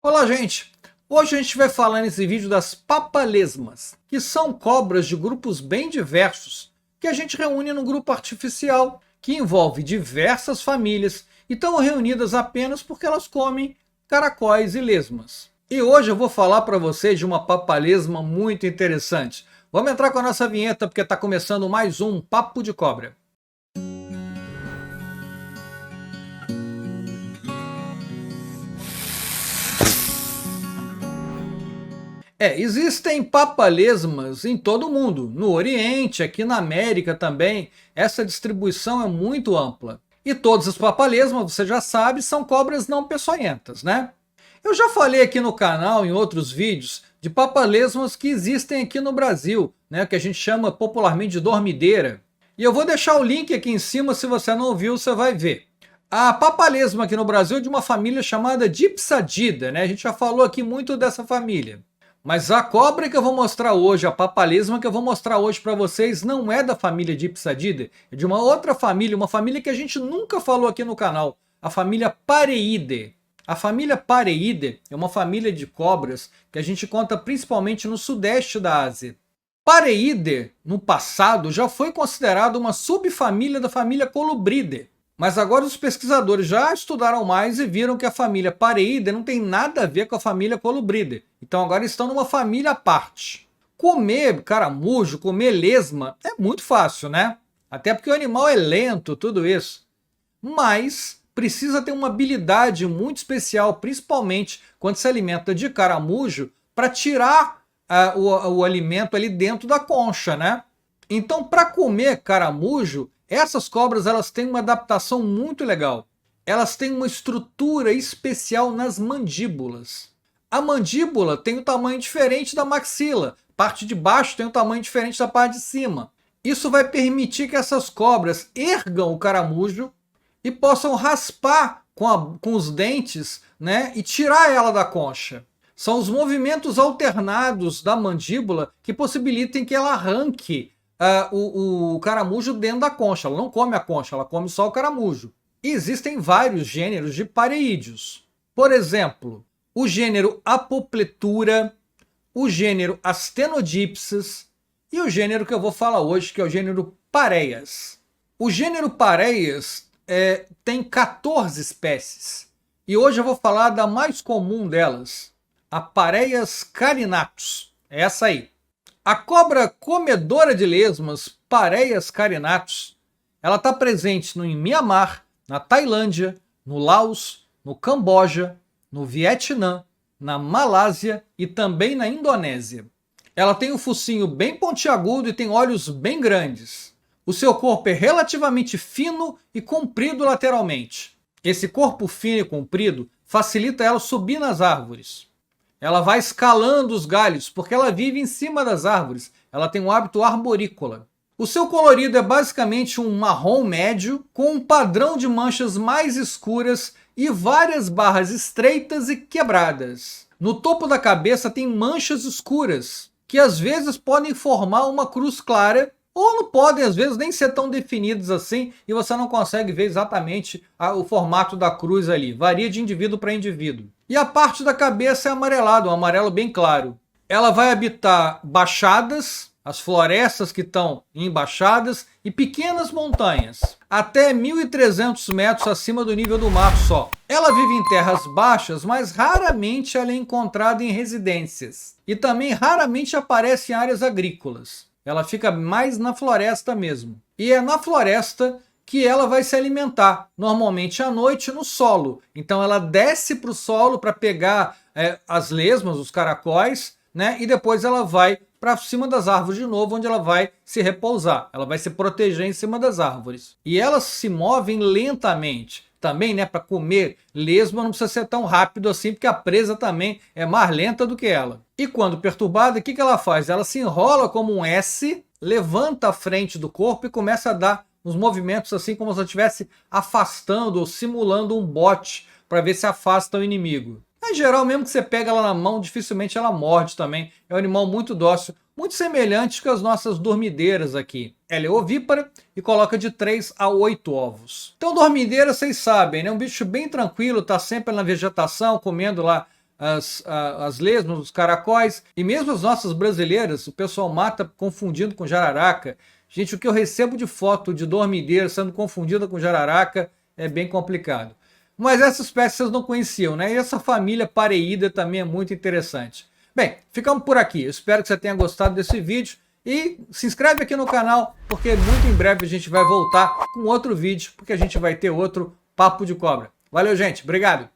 Olá, gente! Hoje a gente vai falar nesse vídeo das papalesmas, que são cobras de grupos bem diversos, que a gente reúne num grupo artificial, que envolve diversas famílias e estão reunidas apenas porque elas comem caracóis e lesmas. E hoje eu vou falar para vocês de uma papalesma muito interessante. Vamos entrar com a nossa vinheta porque está começando mais um Papo de Cobra. Existem papalesmas em todo o mundo, no Oriente, aqui na América também, essa distribuição é muito ampla. E todas as papalesmas, você já sabe, são cobras não peçonhentas, né? Eu já falei aqui no canal, em outros vídeos, de papalesmas que existem aqui no Brasil, né, que a gente chama popularmente de dormideira. E eu vou deixar o link aqui em cima, se você não viu, você vai ver. A papalesma aqui no Brasil é de uma família chamada Dipsadida, né? A gente já falou aqui muito dessa família. Mas a cobra que eu vou mostrar hoje, a papalesma que eu vou mostrar hoje para vocês, não é da família Dipsadida, é de uma outra família, uma família que a gente nunca falou aqui no canal, a família Pareidae. A família Pareidae é uma família de cobras que a gente conta principalmente no sudeste da Ásia. Pareidae, no passado, já foi considerado uma subfamília da família Colubridae. Mas agora os pesquisadores já estudaram mais e viram que a família Pareidae não tem nada a ver com a família Colubridae. Então agora estão numa família à parte. Comer caramujo, comer lesma é muito fácil, né? Até porque o animal é lento, tudo isso. Mas precisa ter uma habilidade muito especial, principalmente quando se alimenta de caramujo, para tirar o alimento ali dentro da concha, né? Então, para comer caramujo, essas cobras elas têm uma adaptação muito legal. Elas têm uma estrutura especial nas mandíbulas. A mandíbula tem um tamanho diferente da maxila. A parte de baixo tem um tamanho diferente da parte de cima. Isso vai permitir que essas cobras ergam o caramujo e possam raspar com os dentes, né, e tirar ela da concha. São os movimentos alternados da mandíbula que possibilitam que ela arranque o caramujo dentro da concha. Ela não come a concha, ela come só o caramujo. E existem vários gêneros de pareídeos. Por exemplo, o gênero Apopletura, o gênero Astenodipsis e o gênero que eu vou falar hoje, que é o gênero Pareias. O gênero Pareias tem 14 espécies. E hoje eu vou falar da mais comum delas, a Pareias carinatus. É essa aí. A cobra comedora de lesmas, Pareias carinatus, ela está presente no Mianmar, na Tailândia, no Laos, no Camboja, no Vietnã, na Malásia e também na Indonésia. Ela tem um focinho bem pontiagudo e tem olhos bem grandes. O seu corpo é relativamente fino e comprido lateralmente. Esse corpo fino e comprido facilita ela subir nas árvores. Ela vai escalando os galhos, porque ela vive em cima das árvores. Ela tem um hábito arborícola. O seu colorido é basicamente um marrom médio, com um padrão de manchas mais escuras e várias barras estreitas e quebradas. No topo da cabeça tem manchas escuras, que às vezes podem formar uma cruz clara, ou não podem, às vezes, nem ser tão definidos assim, e você não consegue ver exatamente o formato da cruz ali. Varia de indivíduo para indivíduo. E a parte da cabeça é amarelada, um amarelo bem claro. Ela vai habitar baixadas, as florestas que estão em baixadas, e pequenas montanhas, até 1.300 metros acima do nível do mar só. Ela vive em terras baixas, mas raramente ela é encontrada em residências. E também raramente aparece em áreas agrícolas. Ela fica mais na floresta mesmo. E é na floresta que ela vai se alimentar, normalmente à noite no solo. Então ela desce para o solo para pegar as lesmas, os caracóis, né? E depois ela vai para cima das árvores de novo, onde ela vai se repousar. Ela vai se proteger em cima das árvores. E elas se movem lentamente. Também, né, para comer lesma não precisa ser tão rápido assim, porque a presa também é mais lenta do que ela. E quando perturbada, o que ela faz? Ela se enrola como um S, levanta a frente do corpo e começa a dar uns movimentos assim como se ela estivesse afastando ou simulando um bote para ver se afasta o inimigo. Em geral, mesmo que você pega ela na mão, dificilmente ela morde também. É um animal muito dócil, muito semelhante com as nossas dormideiras aqui. Ela é ovípara e coloca de 3 a 8 ovos. Então, dormideira, vocês sabem, né? Um bicho bem tranquilo, tá sempre na vegetação, comendo lá as lesmas, os caracóis, e mesmo as nossas brasileiras, o pessoal mata confundindo com jararaca. Gente, o que eu recebo de foto de dormideira sendo confundida com jararaca é bem complicado. Mas essa espécie vocês não conheciam, né? E essa família pareída também é muito interessante. Bem, ficamos por aqui. Eu espero que você tenha gostado desse vídeo. E se inscreve aqui no canal, porque muito em breve a gente vai voltar com outro vídeo, porque a gente vai ter outro Papo de Cobra. Valeu, gente. Obrigado.